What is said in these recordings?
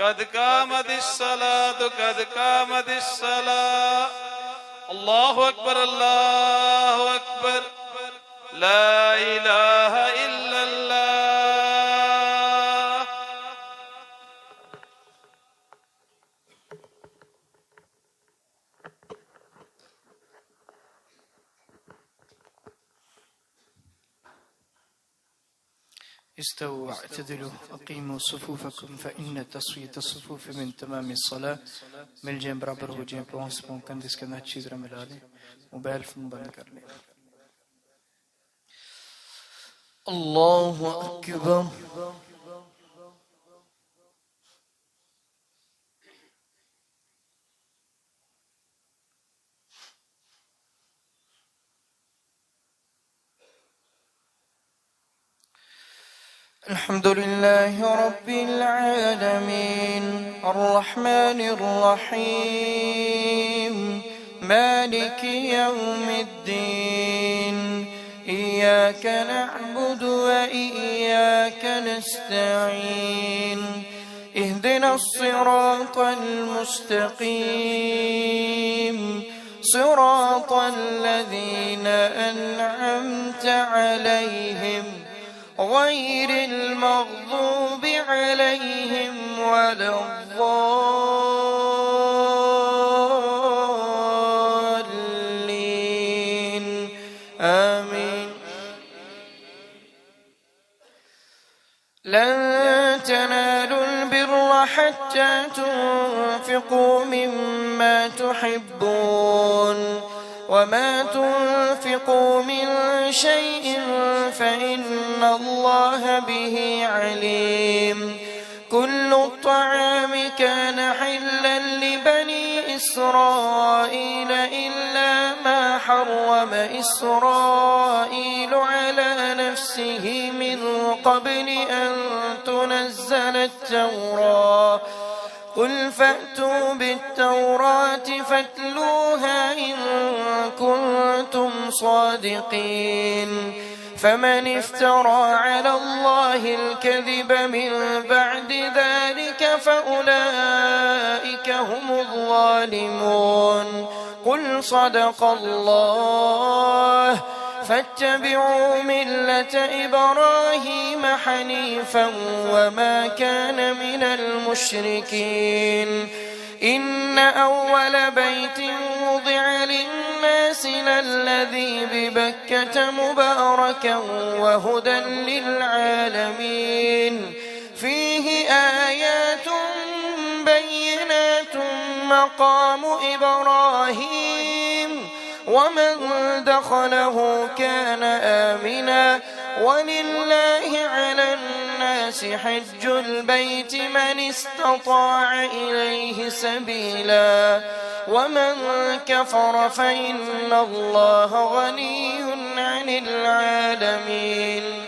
قد قامت الصلاة قد قامت الصلاة الله أكبر الله أكبر لا إله إلا الله. استووا واعتدلوا أقيموا صفوفكم فإن تصفية الصفوف من تمام الصلاة. मिल जाए बराबर हो जाए पहुँच कंधे अंदर अच्छी तरह मिला लें. मोबाइल फोन बंद कर लें. अल्लाहु अकबर. الحمد لله رب العالمين الرحمن الرحيم مالك يوم الدين إياك نعبد وإياك نستعين اهدنا الصراط المستقيم صراط الذين أنعمت عليهم غير المغضوب عليهم ولا الضالين آمين. لن تنالوا البر حتى تنفقوا مما تحبون وما تنفقوا من شيء فإن الله به عليم. كل الطعام كان حلا لبني إسرائيل إلا ما حرم إسرائيل على نفسه من قبل أن تنزل التوراة. قل فأتوا بالتوراة فاتلوها إن كنتم صادقين. فمن افترى على الله الكذب من بعد ذلك فأولئك هم الظالمون. قل صدق الله فاتبعوا ملة إبراهيم حنيفا وما كان من المشركين. إن أول بيت وضع للناس للذي ببكة مباركا وهدى للعالمين فيه آيات بينات مقام إبراهيم ومن دخله كان آمنا ولله على الناس حج البيت من استطاع إليه سبيلا ومن كفر فإن الله غني عن العالمين.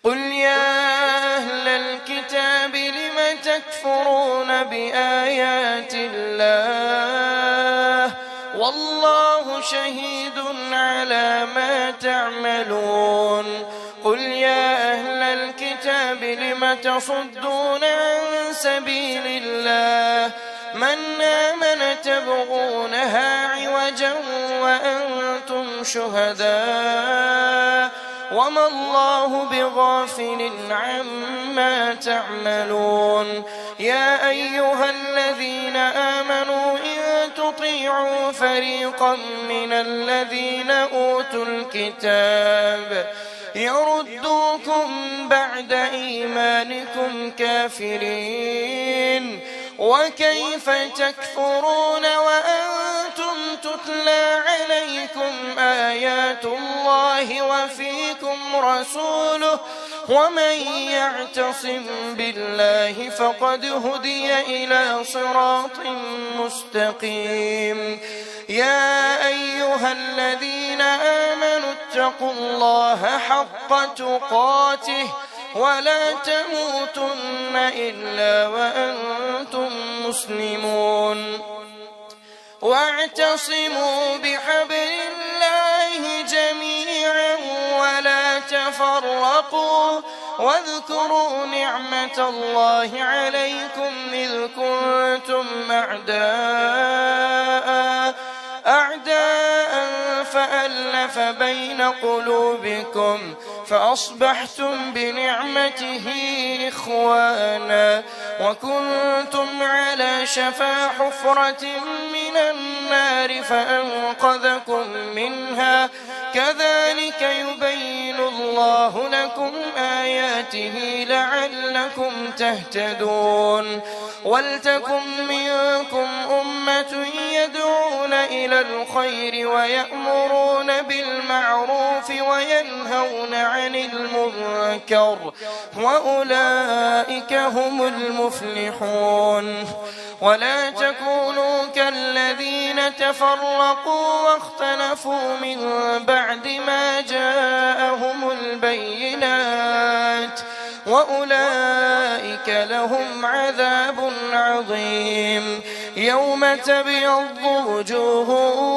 قل يا أهل الكتاب لم تكفرون بآيات الله والله شهيد على ما تعملون. قل يا أهل الكتاب لم تصدون عن سبيل الله من آمن تبغونها عوجا وأنتم شهداء وما الله بغافل عما تعملون. يا أيها الذين آمنوا إن تطيعوا فريقا من الذين أوتوا الكتاب يردوكم بعد إيمانكم كافرين وكيف تكفرون وأنتم تتلى عليكم آيات الله وفيكم رسوله ومن يعتصم بالله فقد هدي إلى صراط مستقيم. يا أيها الذين آمنوا اتقوا الله حق تقاته ولا تموتن إلا وأنتم مسلمون. واعتصموا بحبل الله جميعا ولا تفرقوا واذكروا نعمة الله عليكم إذ كنتم أعداء فألف بين قلوبكم فأصبحتم بنعمته إخوانا وكنتم على شفا حفرة من النار فأنقذكم منها كذلك يبين الله لكم آياته لعلكم تهتدون ولتكن منكم أمة يدعون إلى الخير ويأمرون بالمعروف وينهون عن المنكر وأولئك هم المفلحون ولا تكونوا كالذين تفرقوا واختلفوا من بعد ما جاءهم البينات وأولئك لهم عذاب عظيم يوم تبيض وجوه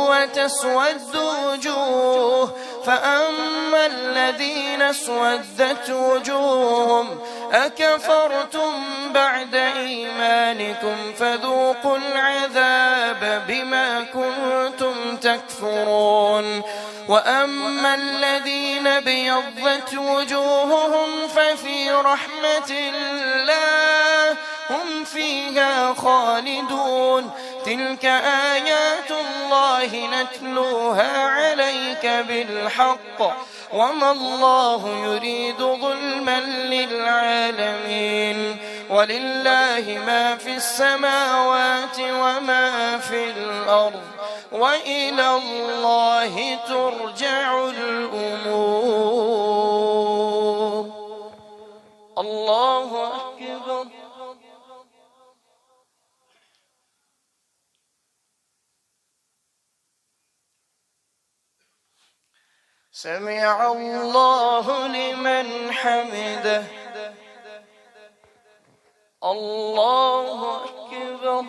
وتسود وجوه فأما الذين اسودت وجوههم أكفرتم بعد إيمانكم فذوقوا العذاب بما كنتم تكفرون وأما الذين بيضت وجوههم ففي رحمة الله هم فيها خالدون تلك آيات الله نتلوها عليك بالحق وما الله يريد ظلما للعالمين ولله ما في السماوات وما في الأرض وإلى الله ترجع الأمور الله أكبر سمع الله لمن حمده الله أكبر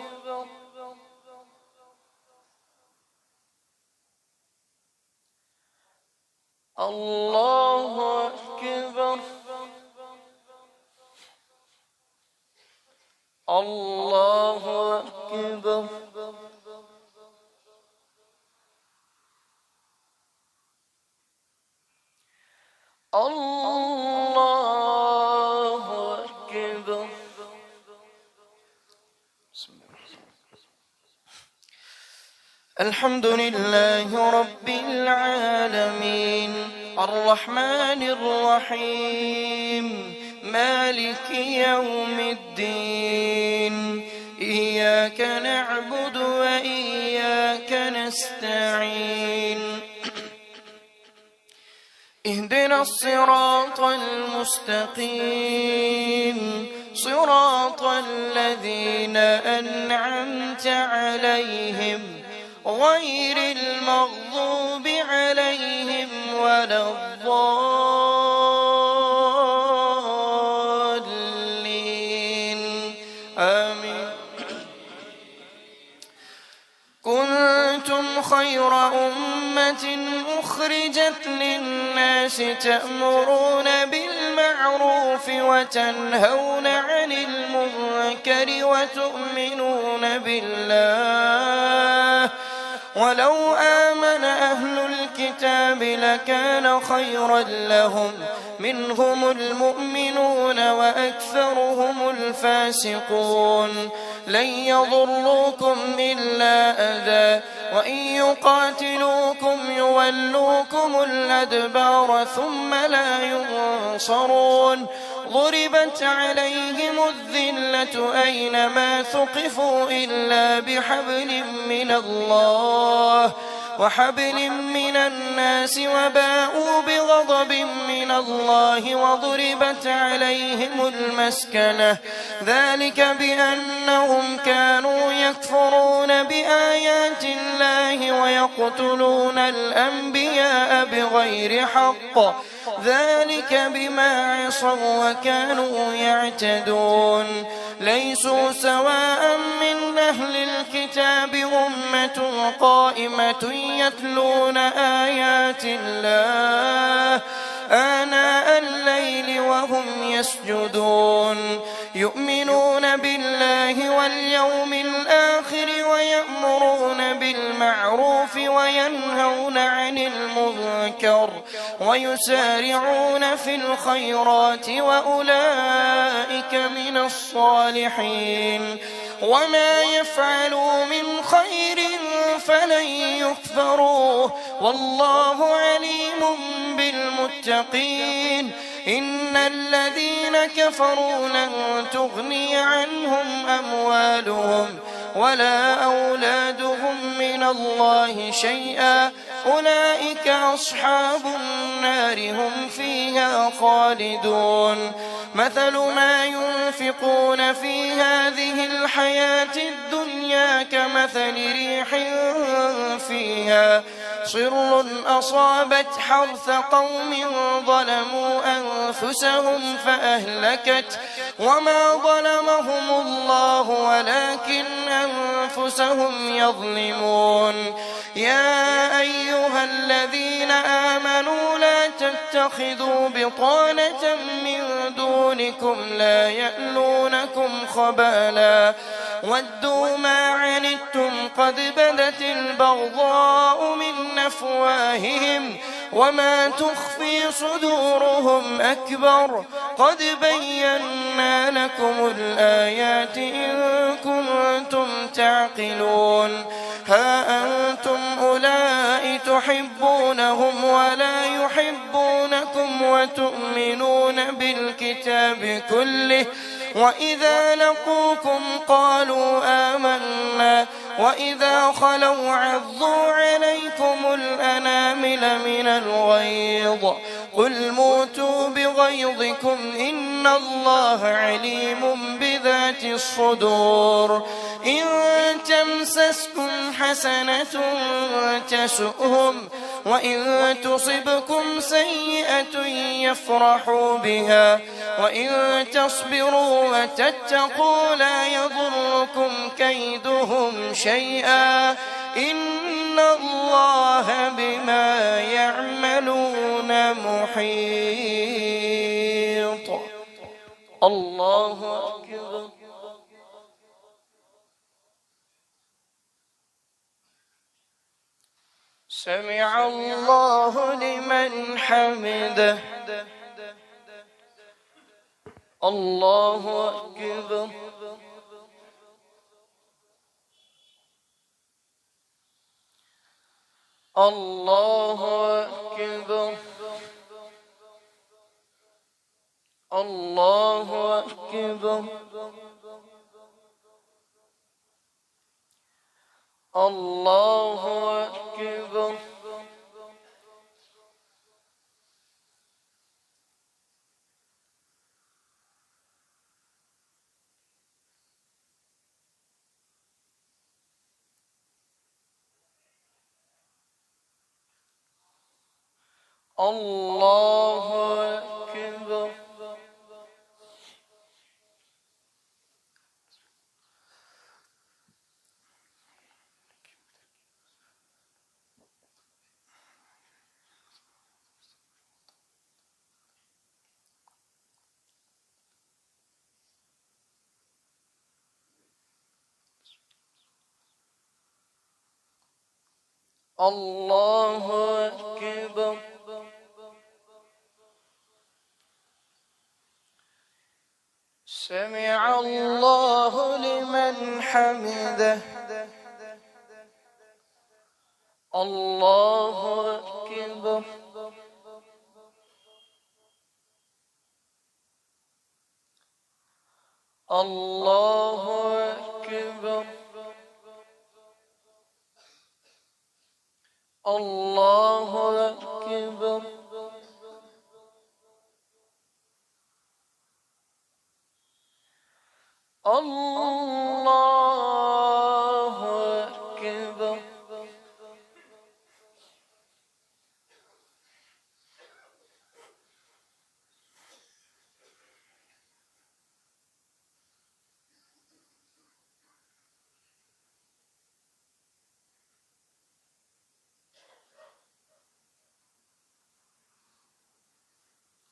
الله أكبر الله أكبر الله أكبر الحمد لله رب العالمين الرحمن الرحيم مالك يوم الدين إياك نعبد وإياك نستعين اهدنا الصراط المستقيم صراط الذين أنعمت عليهم غير المغضوب عليهم ولا الضالين آمين كنتم خير أمة أخرجت للناس تأمرون بالمعروف وتنهون عن المنكر وتؤمنون بالله ولو آمن أهل الكتاب لكان خيرا لهم منهم المؤمنون وأكثرهم الفاسقون لن يضروكم إلا أذى وإن يقاتلوكم يولوكم الأدبار ثم لا ينصرون ضربت عليهم الذلة أينما ثقفوا إلا بحبل من الله وحبل من الناس وباءوا بغضب من الله وضربت عليهم المسكنة ذلك بأنهم كانوا يكفرون بآيات الله ويقتلون الأنبياء بغير حق ذلك بما عصوا وكانوا يعتدون ليسوا سواء من أهل الكتاب أمة قائمة يتلون آيات الله آناء الليل وهم يسجدون يؤمنون بالله واليوم الآخر ويأمرون بالمعروف وينهون عن المنكر ويسارعون في الخيرات وأولئك من الصالحين وما يفعلوا من خير فلن يكفروه والله عليم بالمتقين إن الذين كفروا لن تغني عنهم أموالهم ولا أولادهم من الله شيئا أولئك أصحاب النار هم فيها خالدون مثل ما ينفقون في هذه الحياة الدنيا كمثل ريح فيها صر أصابت حرث قوم ظلموا أنفسهم فأهلكت وما ظلمهم الله ولكن أنفسهم يظلمون يا أيها الذين آمنوا لا تتخذوا بطانة من دونكم لا يألونكم خبالا ودوا ما عنتم قد بدت البغضاء من أفواههم وما تخفي صدورهم أكبر قد بينا لكم الآيات إن كنتم تعقلون ها أنتم أولئك تحبونهم ولا يحبونكم وتؤمنون بالكتاب كله وإذا لقوكم قالوا آمنا وإذا خلوا عضوا عليكم الأنامل من الغيظ قل موتوا بغيظكم إن الله عليم بذات الصدور إن تمسسكم حسنة تسؤهم وإن تصبكم سيئة يفرحوا بها وإن تصبروا وتتقوا لا يضركم كيدهم شيئا إن الله بما يعملون محيط الله أكبر سمع الله لمن حمده الله أكبر الله أكبر الله أكبر الله أكبر الله أكبر الله أكبر سمع الله لمن حمده الله أكبر الله أكبر الله أكبر الله أكبر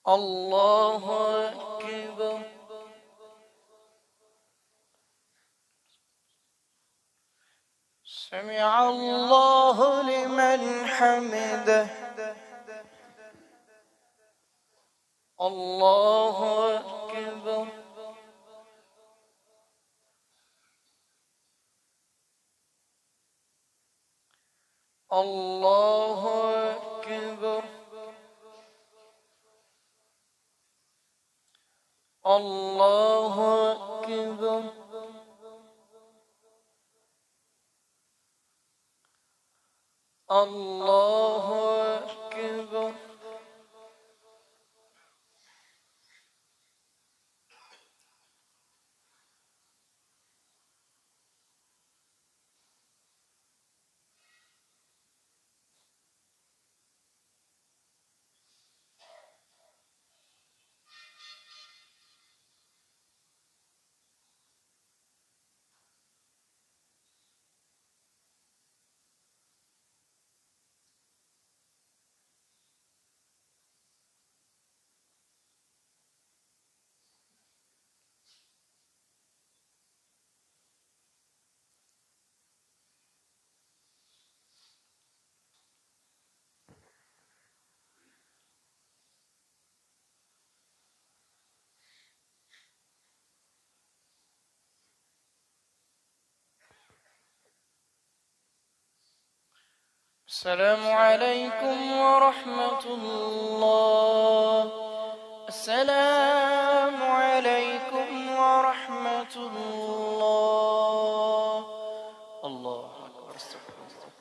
الله أكبر. سمع الله لمن حمده. الله أكبر. الله أكبر. الله أكبر. الله أكبر. السلام عليكم ورحمة الله. السلام عليكم ورحمة الله. الله أكبر. استغفر الله.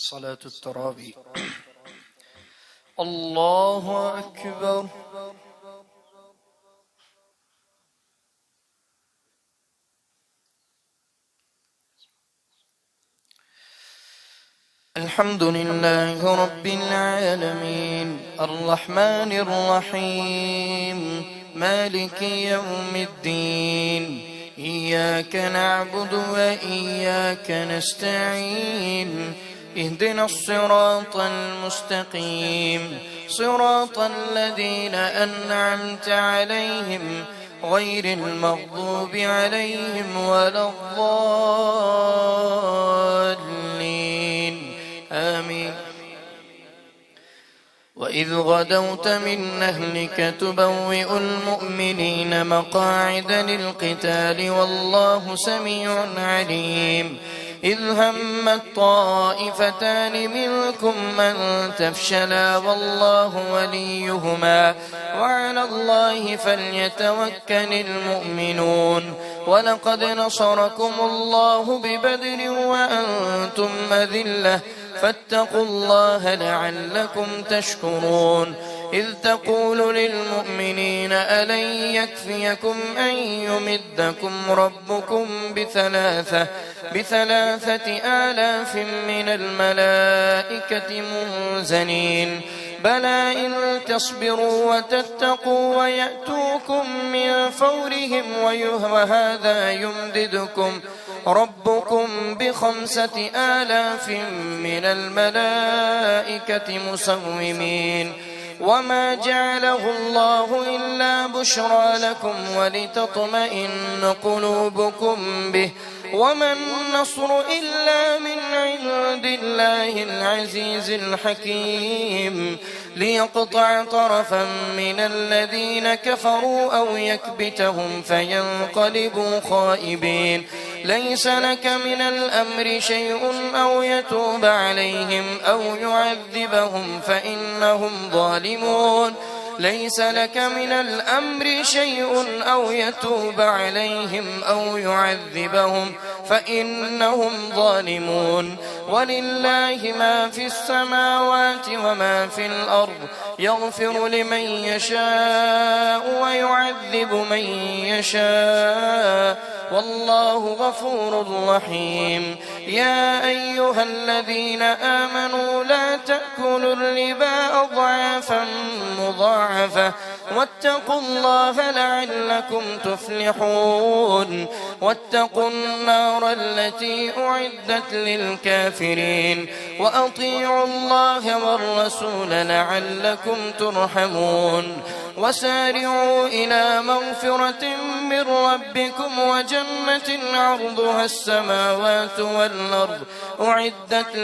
صلاة التراويح. الله أكبر. الحمد لله رب العالمين الرحمن الرحيم مالك يوم الدين إياك نعبد وإياك نستعين اهدنا الصراط المستقيم صراط الذين أنعمت عليهم غير المغضوب عليهم ولا الضالين آمين. وإذ غدوت من أهلك تبوئ المؤمنين مقاعد للقتال والله سميع عليم. إذ همت طائفتان منكم أن تفشلا والله وليهما وعلى الله فليتوكل المؤمنون. ولقد نصركم الله ببدر وأنتم أذلة فاتقوا الله لعلكم تشكرون. إذ تقول للمؤمنين ألن يكفيكم أن يمدكم ربكم بثلاثة آلاف من الملائكة منزلين بلى إن تصبروا وتتقوا ويأتوكم من فورهم وهذا يمددكم ربكم ب5 آلاف من الملائكة مسومين. وما جعله الله إلا بشرى لكم ولتطمئن قلوبكم به وما النصر إلا من عند الله العزيز الحكيم. ليقطع طرفا من الذين كفروا أو يكبتهم فينقلبوا خائبين. ليس لك من الأمر شيء أو يتوب عليهم أو يعذبهم فإنهم ظالمون. ليس لك من الأمر شيء أو يتوب عليهم أو يعذبهم فإنهم ظالمون. ولله ما في السماوات وما في الأرض يغفر لمن يشاء ويعذب من يشاء والله غفور رحيم. يا أيها الذين آمنوا لا تأكلوا الربا أضعافا مضاعفة واتقوا الله لعلكم تفلحون. واتقوا النار التي أعدت للكافرين وأطيعوا الله والرسول لعلكم ترحمون. وسارعوا إلى مغفرة من ربكم وجنة عرضها السماوات والأرض أعدت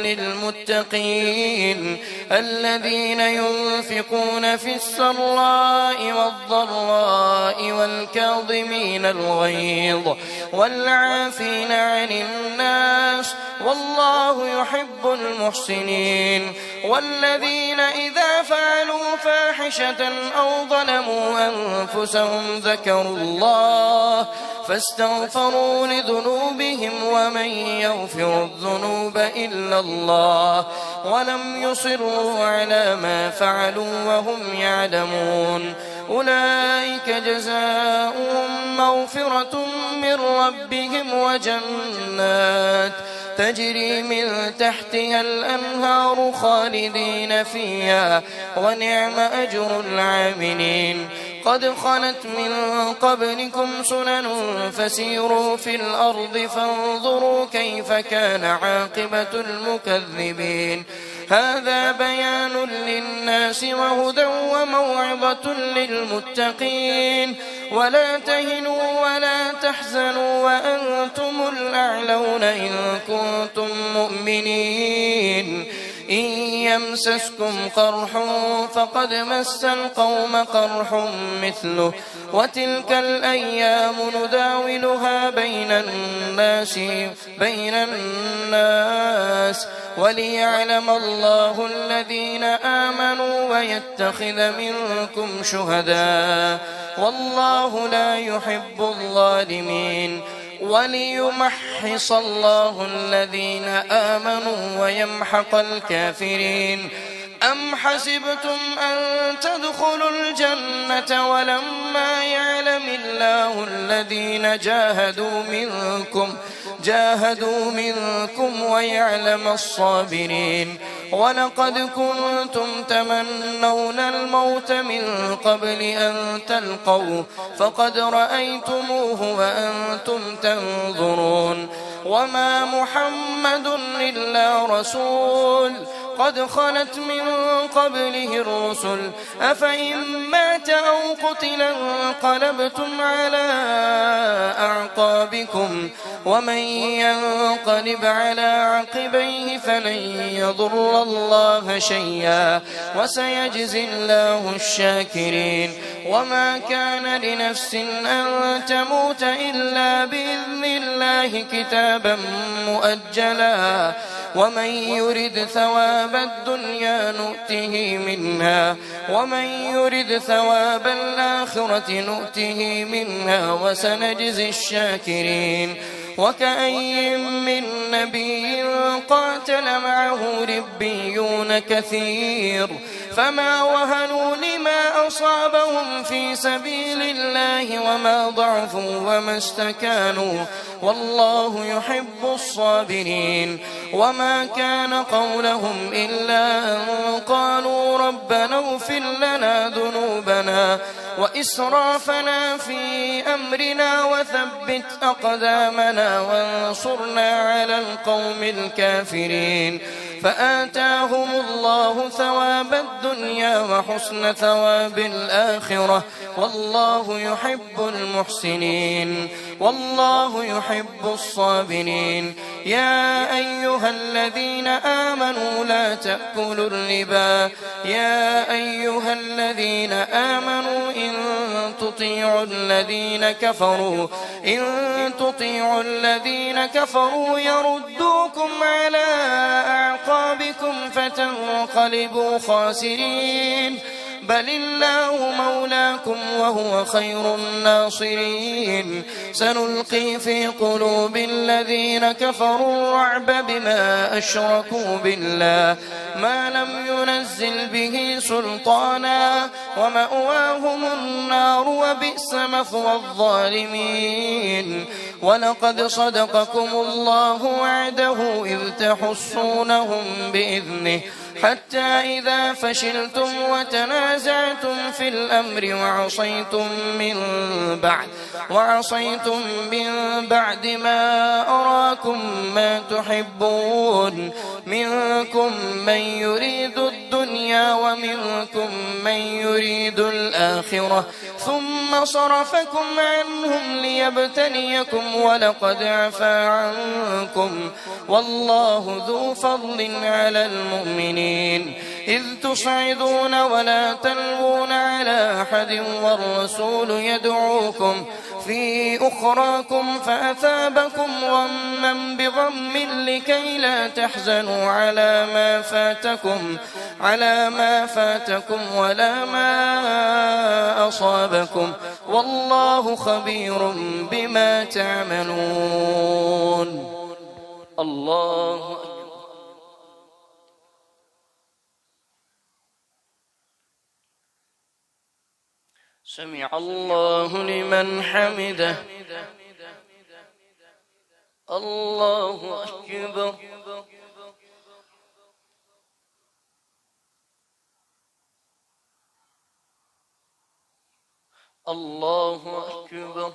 للمتقين الذين ينفقون في السراء والضراء والكاظمين الغيظ والعافين عن الناس والله يحب المحسنين. والذين إذا فعلوا فاحشة أو ظلموا أنفسهم ذكروا الله فاستغفروا لذنوبهم ومن يغفر الذنوب إلا الله ولم يصروا على ما فعلوا وهم يعلمون. أولئك جزاؤهم مغفرة من ربهم وجنات تجري من تحتها الأنهار خالدين فيها ونعم أجر العاملين. قد خلت من قبلكم سنن فسيروا في الأرض فانظروا كيف كان عاقبة المكذبين. هذا بيان للناس وهدى وموعظة للمتقين. ولا تهنوا ولا تحزنوا وأنتم الأعلون إن كنتم مؤمنين. إن يمسسكم قرح فقد مس القوم قرح مثله وتلك الأيام نداولها بين الناس وليعلم الله الذين آمنوا ويتخذ منكم شهداء والله لا يحب الظالمين. وليمحص الله الذين آمنوا ويمحق الكافرين. أم حسبتم أن تدخلوا الجنة ولما يعلم الله الذين جاهدوا منكم ويعلم الصابرين. ولقد كنتم تمنون الموت من قبل أن تلقوه فقد رأيتموه وأنتم تنظرون. وما محمد إلا رسول قد خلت من قبله الرسل أفإن مات أو قتل انقلبتم على أعقابكم ومن ينقلب على عقبيه فلن يضر الله شيئا وسيجزي الله الشاكرين. وما كان لنفس أن تموت إلا بإذن الله كتابا مؤجلا ومن يرد ثواب الدنيا نؤته منها ومن يرد ثواب الآخرة نؤته منها وسنجزي الشاكرين. وكأي من نبي قاتل معه ربيون كثير فما وهنوا لما أصابهم في سبيل الله وما ضعفوا وما استكانوا والله يحب الصابرين. وما كان قولهم إلا أن قالوا ربنا اغفر لنا ذنوبنا وإسرافنا في أمرنا وثبت أقدامنا وانصرنا على القوم الكافرين. فآتاهم الله ثواب الدنيا وحسن ثواب الآخرة والله يحب المحسنين والله يحب الصابرين. يا أيها الذين آمنوا لا تأكلوا الربا إن تطيعوا الذين كفروا يردوكم على أعقابكم فتنقلبوا خاسرين. بل الله مولاكم وهو خير الناصرين. سنلقي في قلوب الذين كفروا الرعب بما أشركوا بالله ما لم ينزل به سلطانا ومأواهم النار وبئس مثوى الظالمين. ولقد صدقكم الله وعده إذ تحصونهم بإذنه حتى إذا فشلتم وتنازعتم في الأمر وعصيتم من بعد ما أراكم ما تحبون منكم من يريد الدنيا ومنكم من يريد الآخرة ثم صرفكم عنهم ليبتليكم ولقد عفا عنكم والله ذو فضل على المؤمنين. إذ تصعدون ولا تلوون على أحد والرسول يدعوكم في أخراكم فأثابكم غما بغم لكي لا تحزنوا على ما فاتكم ولا ما أصابكم والله خبير بما تعملون. الله أكبر. سمع الله لمن حمده. الله أكبر. الله أكبر.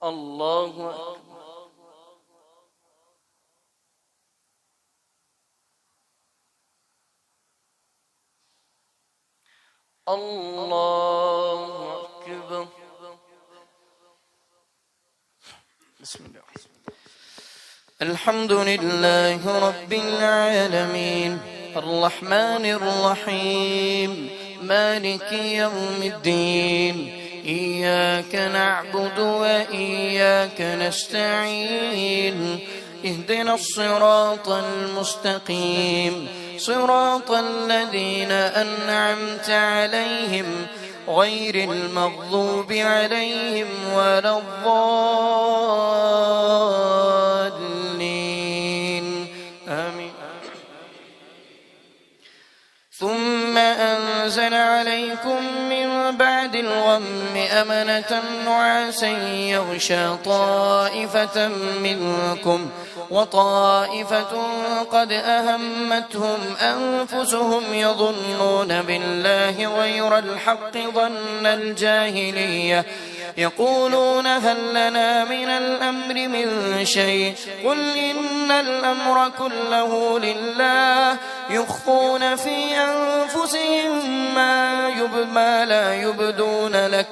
الله أكبر. الله أكبر. بسم الله. الحمد لله رب العالمين الرحمن الرحيم مالك يوم الدين إياك نعبد وإياك نستعين اهدنا الصراط المستقيم صراط الذين أنعمت عليهم غير المغضوب عليهم ولا الضالين آمين. ثم أنزل عليكم من بعد الغم أمنة نعاسا يغشى طائفة منكم وطائفة قد أهمتهم أنفسهم يظنون بالله غير الحق ظن الجاهلية يقولون هل لنا من الأمر من شيء قل إن الأمر كله لله يخفون في أنفسهم ما لا يبدون لك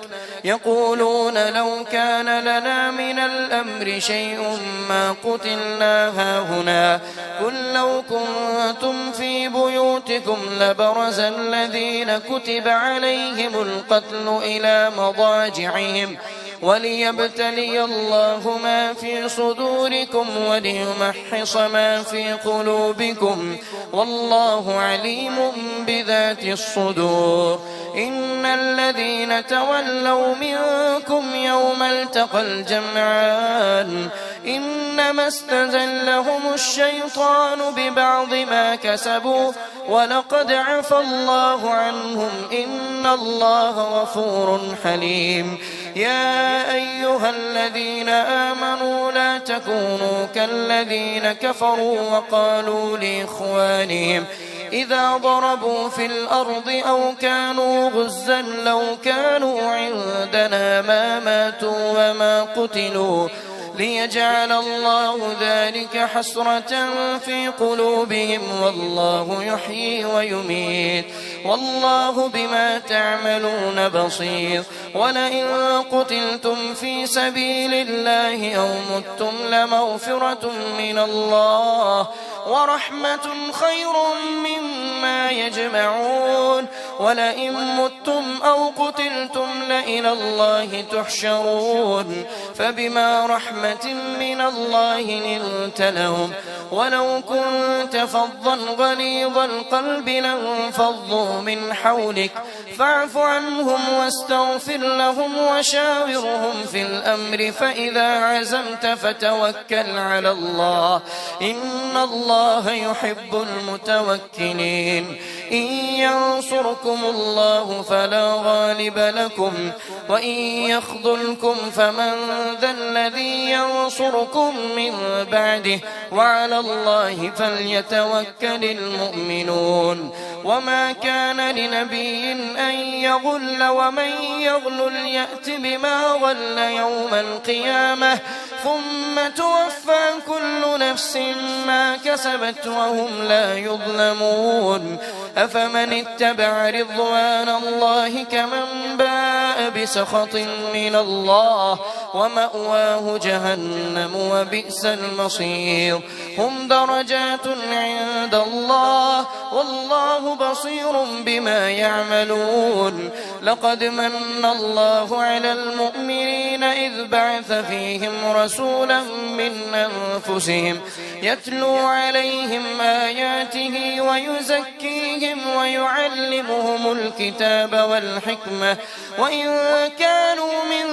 يقولون لو كان لنا من الأمر شيء ما قتلنا هاهنا قل لو كنتم في بيوتكم لبرز الذين كتب عليهم القتل إلى مضاجعهم وليبتلي الله ما في صدوركم وليمحص ما في قلوبكم والله عليم بذات الصدور. إن الذين تولوا منكم يوم التقى الجمعان إنما استزلهم الشيطان ببعض ما كسبوا ولقد عفى الله عنهم إن الله غفور حليم. يا أيها الذين آمنوا لا تكونوا كالذين كفروا وقالوا لإخوانهم إذا ضربوا في الأرض أو كانوا غزا لو كانوا عندنا ما ماتوا وما قتلوا ليجعل الله ذلك حسرة في قلوبهم والله يحيي ويميت والله بما تعملون بصير. ولئن قتلتم في سبيل الله أو متم لمغفرة من الله ورحمة خير مما يجمعون. ولئن متم أو قتلتم لإلى الله تحشرون. فبما رحمة من الله لنت لهم ولو كنت فظا غليظ القلب لانفضوا من حولك فاعف عنهم واستغفر لهم وشاورهم في الأمر فإذا عزمت فتوكل على الله إن الله يحب المتوكلين. إن ينصركم الله فلا غالب لكم وإن يخذلكم فمن ذا الذي ينصركم من بعده وعلى الله فليتوكل المؤمنون. وما كان لنبي أن يغل ومن يغلل يأت بما غل يوم القيامة ثم توفى كل نفس ما كسبت وهم لا يظلمون. أفمن اتبع رضوان الله كمن باء بسخط من الله ومأواه جهنم وبئس المصير. هم درجات عند الله والله بصير بما يعملون. لقد من الله على المؤمنين إذ بعث فيهم رسولا من أنفسهم يتلو عليهم آياته ويزكيهم ويعلمهم الكتاب والحكمة وإن كانوا من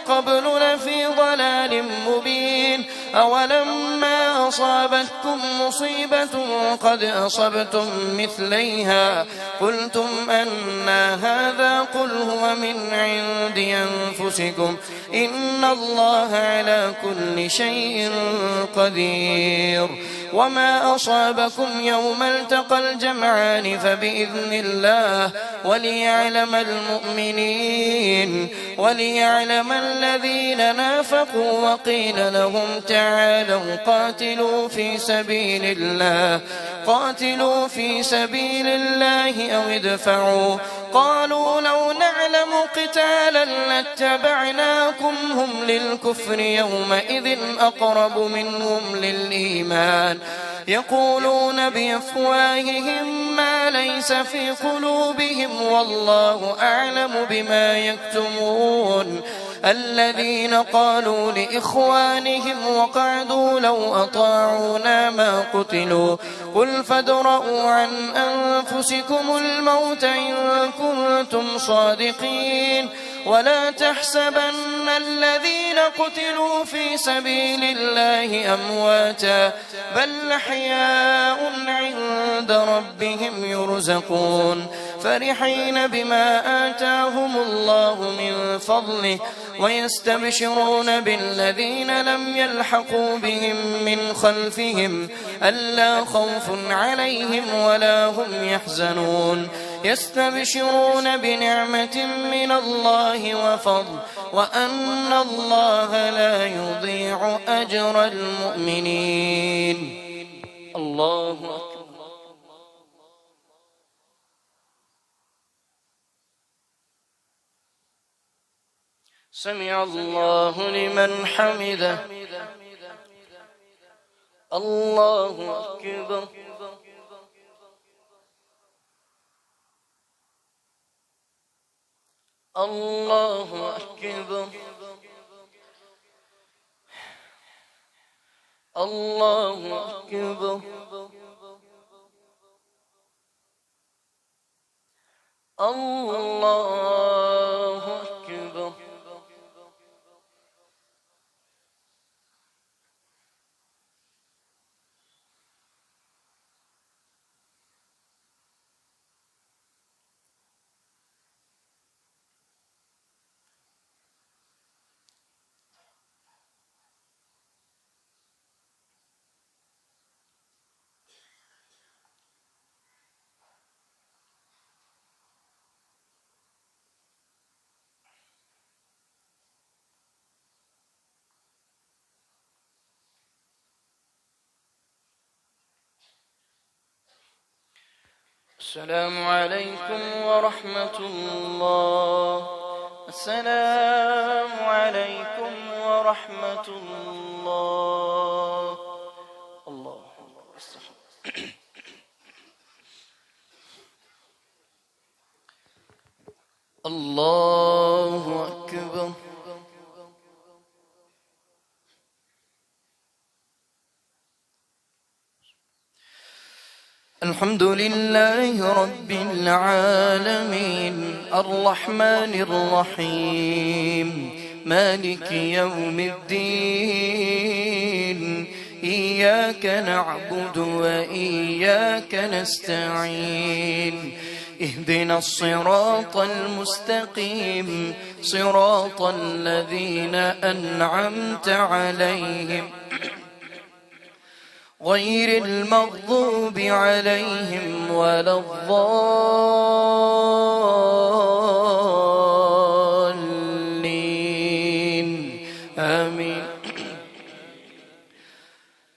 قبل لفي ضلال مبين. أولما أصابتكم مصيبة قد أصبتم مثليها قلتم أنى هذا قل هو من عند أنفسكم إن الله على كل شيء قدير. وما أصابكم يوم التقى الجمعان فبإذن الله وليعلم المؤمنين وليعلم الذين نافقوا. وقيل لهم تعالوا قاتلوا في سبيل الله أو ادفعوا. قالوا لو نعلم قتالا لاتبعناكم هم للكفر يومئذ أقرب منهم للإيمان يقولون بأفواههم ما ليس في قلوبهم والله أعلم بما يكتمون. الذين قالوا لإخوانهم وقعدوا لو أطاعونا ما قتلوا قل فادرءوا عن أنفسكم الموت إن كنتم صادقين ولا تحسبن الذين قتلوا في سبيل الله أمواتا بل أحياء عند ربهم يرزقون فرحين بما آتاهم الله من فضله ويستبشرون بالذين لم يلحقوا بهم من خلفهم ألا خوف عليهم ولا هم يحزنون يستبشرون بنعمة من الله وفضل وأن الله لا يضيع أجر المؤمنين. الله أكبر. سمع الله لمن حمده. الله أكبر. الله أكبر. الله أكبر. الله أكبر. السلام عليكم ورحمة الله. السلام عليكم ورحمة الله. الله الله أكبر. الحمد لله رب العالمين الرحمن الرحيم مالك يوم الدين إياك نعبد وإياك نستعين اهدنا الصراط المستقيم صراط الذين أنعمت عليهم غير المغضوب عليهم ولا الضالين آمين.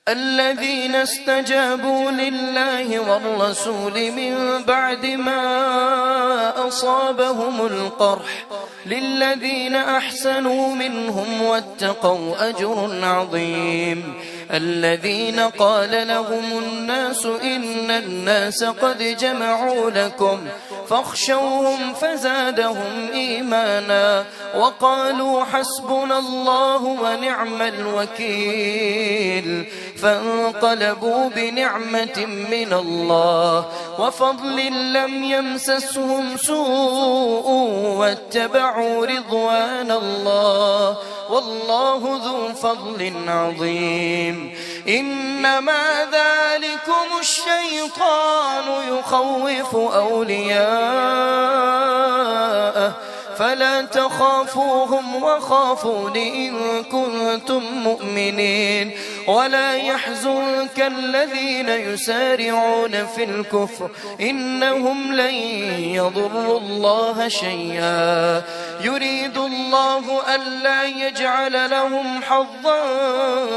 الذين استجابوا لله والرسول من بعد ما أصابهم القرح للذين أحسنوا منهم واتقوا أجر عظيم. الذين قال لهم الناس إن الناس قد جمعوا لكم فاخشوهم فزادهم إيمانا وقالوا حسبنا الله ونعم الوكيل فانقلبوا بنعمة من الله وفضل لم يمسسهم سوء واتبعوا رضوان الله والله ذو فضل عظيم. إنما ذلكم الشيطان يخوف أولياءه فلا تخافوهم وخافون إن كنتم مؤمنين ولا يحزنك الذين يسارعون في الكفر إنهم لن يضروا الله شيئا يريد الله ألا يجعل لهم حظا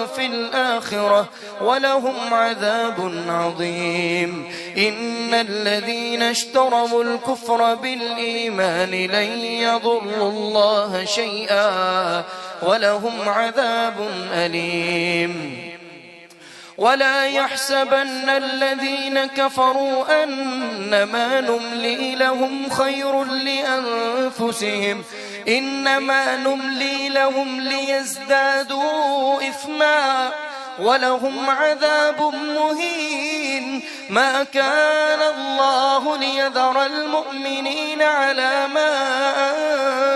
في الآخرة ولهم عذاب عظيم. إن الذين اشتروا الكفر بالإيمان لن يضروا الله شيئا ولهم عذاب أليم. ولا يحسبن الذين كفروا أنما نملي لهم خير لأنفسهم إنما نملي لهم ليزدادوا إثما ولهم عذاب مهين ما كان الله ليذر المؤمنين على ما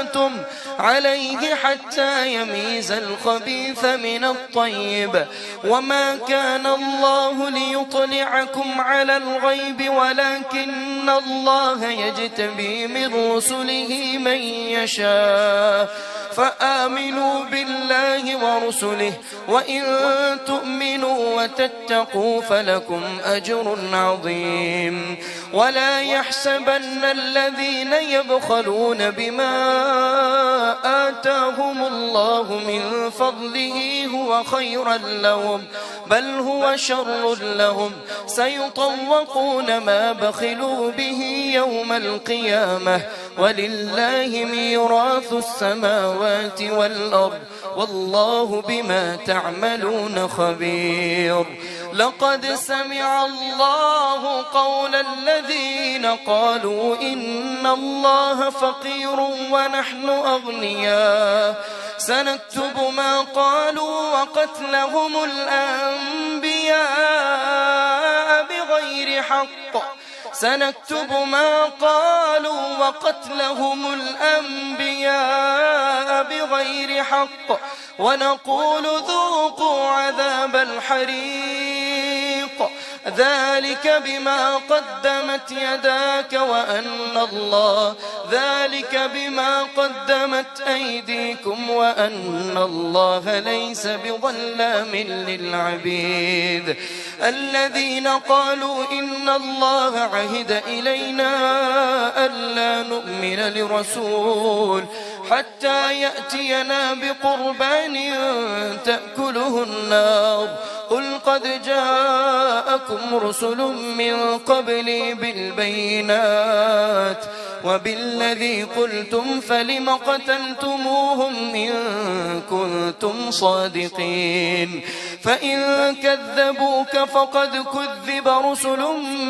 أنتم عليه حتى يميز الخبيث من الطيب وما كان الله ليطلعكم على الغيب ولكن الله يجتبي من رسله من يشاء فآمنوا بالله ورسله وإن تؤمنوا وتتقوا فلكم أجر عظيم ولا يحسبن الذين يبخلون بما آتاهم الله من فضله هو خيرا لهم بل هو شر لهم سيطوقون ما بخلوا به يوم القيامة ولله ميراث السماوات والأرض والله بما تعملون خبير لقد سمع الله قول الذين قالوا إن الله فقير ونحن أغنياء سنكتب ما قالوا وقتلهم الأنبياء بغير حق سنكتب ما قالوا وقتلهم الأنبياء بغير حق ونقول ذوقوا عذاب الحريق ذلك بما قدمت يداك ذلك بما قدمت أيديكم وأن الله ليس بظلام للعبيد الذين قالوا إن الله عهد إلينا ألا نؤمن لرسول حتى يأتينا بقربان تأكله النار قل قد جاءكم رسل من قبلي بالبينات وبالذي قلتم فلم قتلتموهم إن كنتم صادقين فإن كذبوك فقد كذب رسل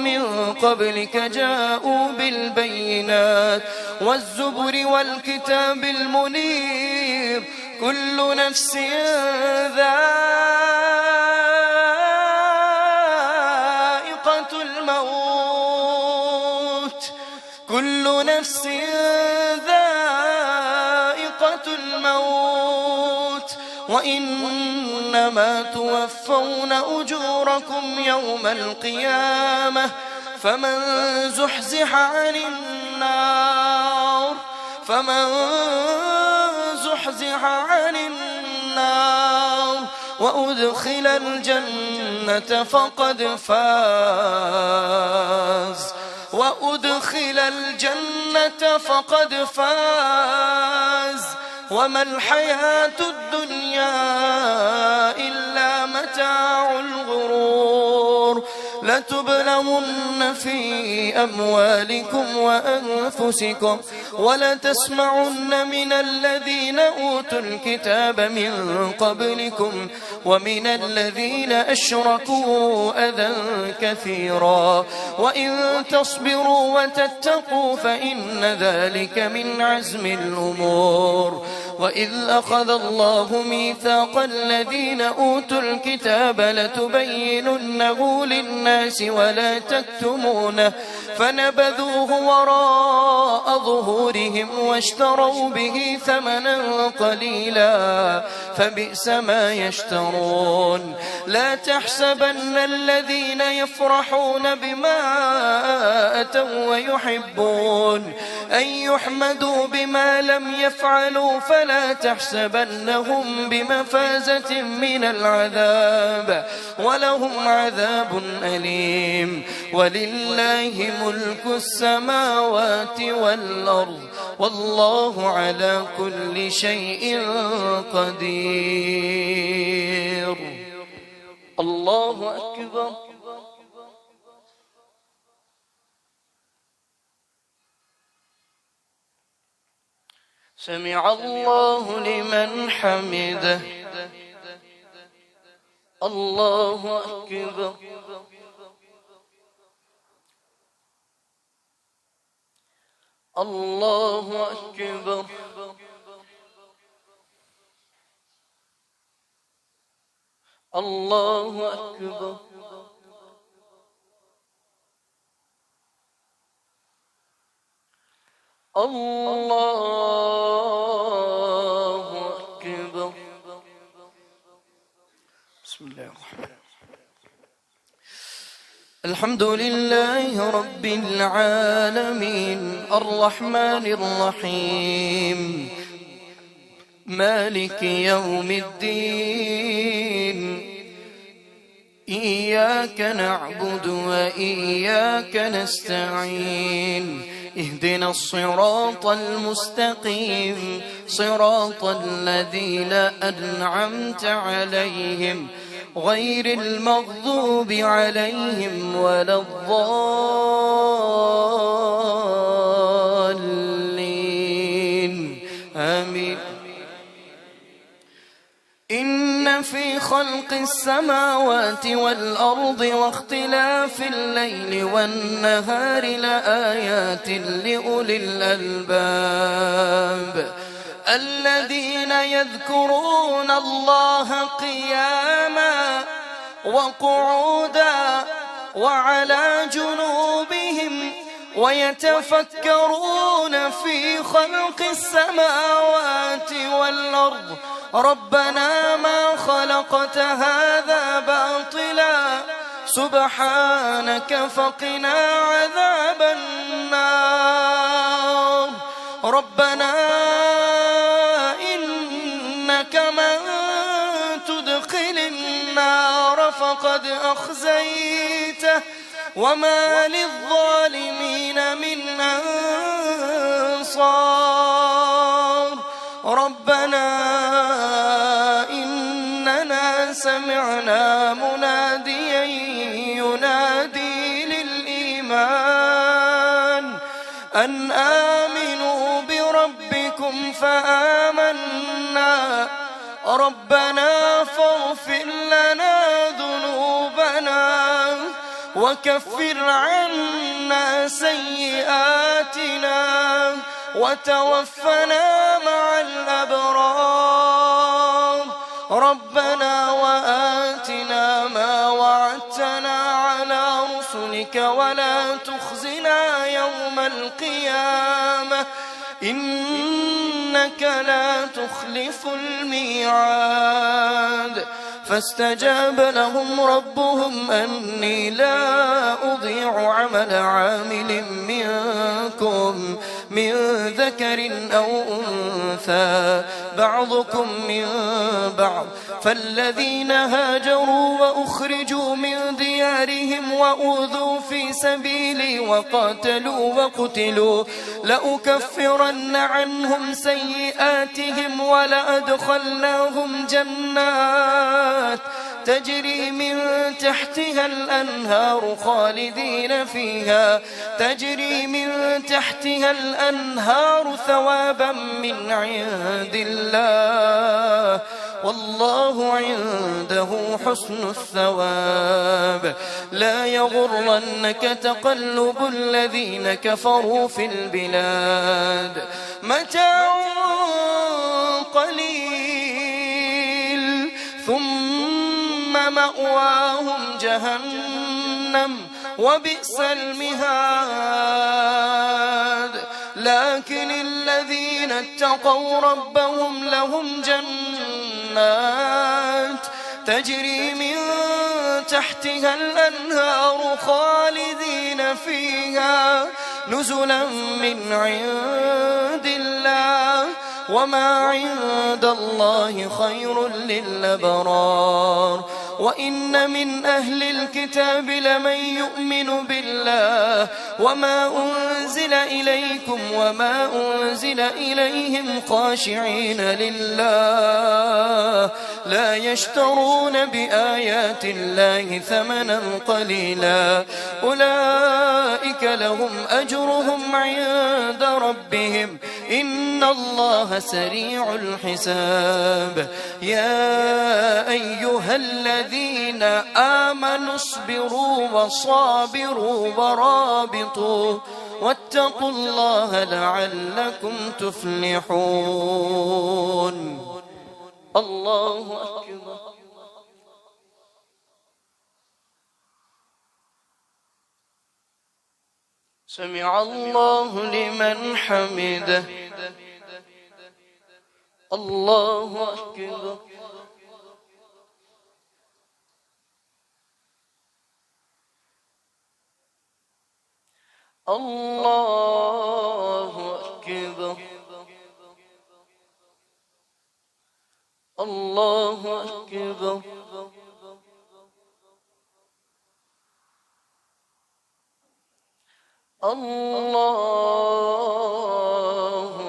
من قبلك جاءوا بالبينات والزبر والكتاب المنير كل نفس ذائقة الموت كل نفس ذائقة الموت وإنما توفون أجوركم يوم القيامة فمن زحزح عن النار وأدخل الجنة فقد فاز وما الحياة الدنيا إلا متاع الغرور لتبلغن في أموالكم وأنفسكم ولتسمعن من الذين أوتوا الكتاب من قبلكم ومن الذين أشركوا أذى كثيرا وإن تصبروا وتتقوا فإن ذلك من عزم الأمور وإذ أخذ الله ميثاق الذين أوتوا الكتاب لتبيننه للناس ولا تكتمونه فنبذوه وراء ظهورهم واشتروا به ثمنا قليلا فبئس ما يشترون لا تحسبن الذين يفرحون بما أتوا ويحبون أن يحمدوا بما لم يفعلوا فلا تحسبنهم بمفازة من العذاب ولهم عذاب أليم ولله ملك السماوات والأرض والله على كل شيء قدير الله أكبر سمع الله لمن حمده الله أكبر الله أكبر الله أكبر الله أكبر. بسم الله الرحمن الرحيم. الحمد لله رب العالمين الرحمن الرحيم مالك يوم الدين إياك نعبد وإياك نستعين اهدنا الصراط المستقيم صراط الذين أنعمت عليهم غير المغضوب عليهم ولا الضالين آمين. إن في خلق السماوات والأرض واختلاف الليل والنهار لآيات لأولي الألباب الذين يذكرون الله قياما وقعودا وعلى جنوبهم ويتفكرون في خلق السماوات والأرض ربنا ما خلقت هذا باطلا سبحانك فقنا عذاب النار. ربنا إنك من تدخل النار فقد أخزيته وما للظالمين من أنصار. ربنا إننا سمعنا مناديا ينادي للإيمان أن آمنوا بربكم فآمنا ربنا فاغفر لنا ذنوبنا وكفر عنا سيئاتنا وتوفنا مع الأبرار. ربنا وآتنا ما وعدتنا على رسلك ولا تخزنا يوم القيامة إنك لا تخلف الميعاد. فاستجاب لهم ربهم أني لا أضيع عمل عامل منكم من ذكر أو أنثى بعضكم من بعض فالذين هاجروا وأخرجوا من ديارهم وأوذوا في سبيلي وقاتلوا وقتلوا لأكفرن عنهم سيئاتهم ولأدخلناهم جنات تجري من تحتها الأنهار خالدين فيها تجري من تحتها الأنهار ثوابا من عند الله والله عنده حسن الثواب. لا يغرنك تقلب الذين كفروا في البلاد متاع قليل ثم مأواهم جهنم وبئس المهاد. لكن الذين اتقوا ربهم لهم جنات تجري من تحتها الأنهار خالدين فيها نزلا من عند الله وما عند الله خير للأبرار. وإن من أهل الكتاب لمن يؤمن بالله وما أنزل إليكم وما أنزل إليهم خاشعين لله لا يشترون بآيات الله ثمنا قليلا أولئك لهم أجرهم عند ربهم إن الله سريع الحساب. يا أيها الذين آمنوا اصبروا وصابروا ورابطوا واتقوا الله لعلكم تفلحون. الله أكبر سمع الله لمن حمده. الله أكبر. الله أكبر. الله أكبر. الله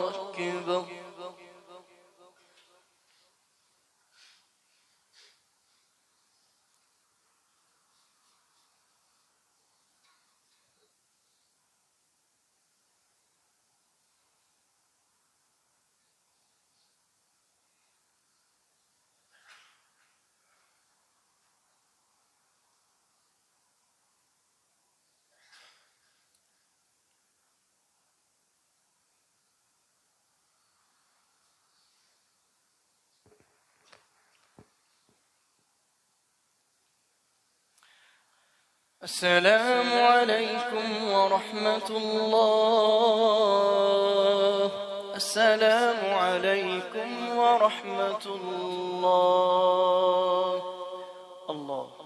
أكبر. السلام عليكم ورحمة الله. السلام عليكم ورحمة الله. الله